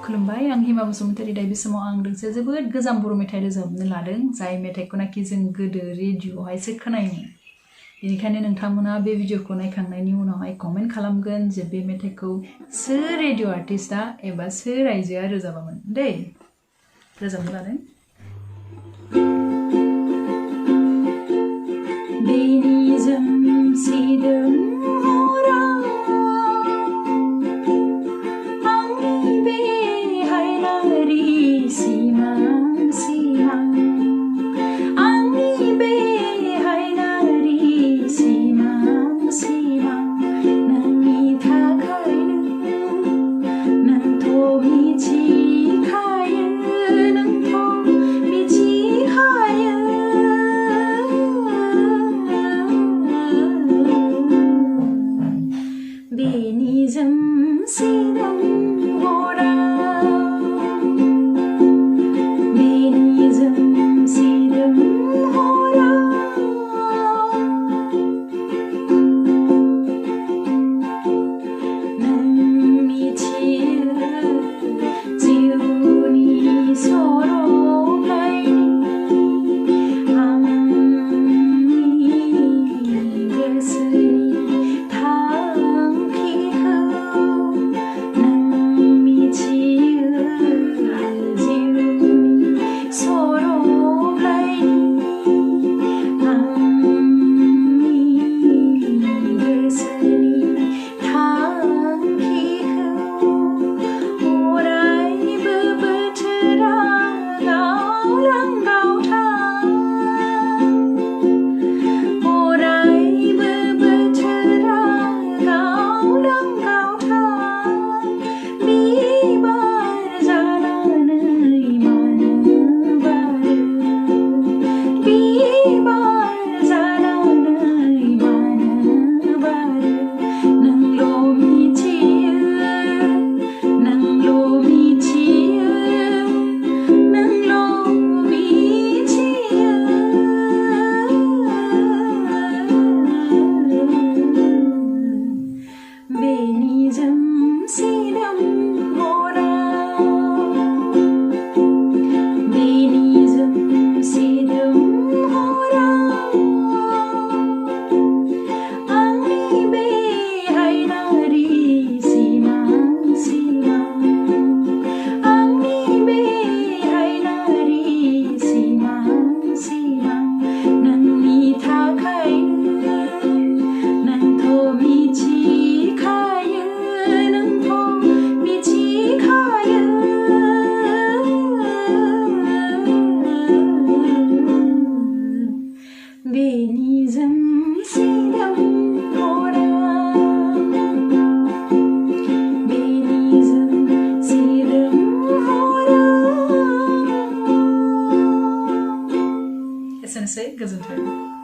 खुलुमबाय आं हिमा बसुमतारी दायो बे समाव आं दोंसे जोबोद गोजाम बर' मेथाइ रोजाबनो लादों जाय मेथाइखौनाखि जों गोदो रेडिअ'आवहायसो खोनायोमोन बेनिखायनो नोंथांमोना बे भिडिअखौ नायखांनायनि उनावहाय कमेन्ट खालामगोन जे बे मेथाइखौ सोर रेडिअ' आर्टिस्टआ एबा सोर आइजोआ रोजाबामोन दै रोजाबनो लादों एसेनोसै गोजोन्थों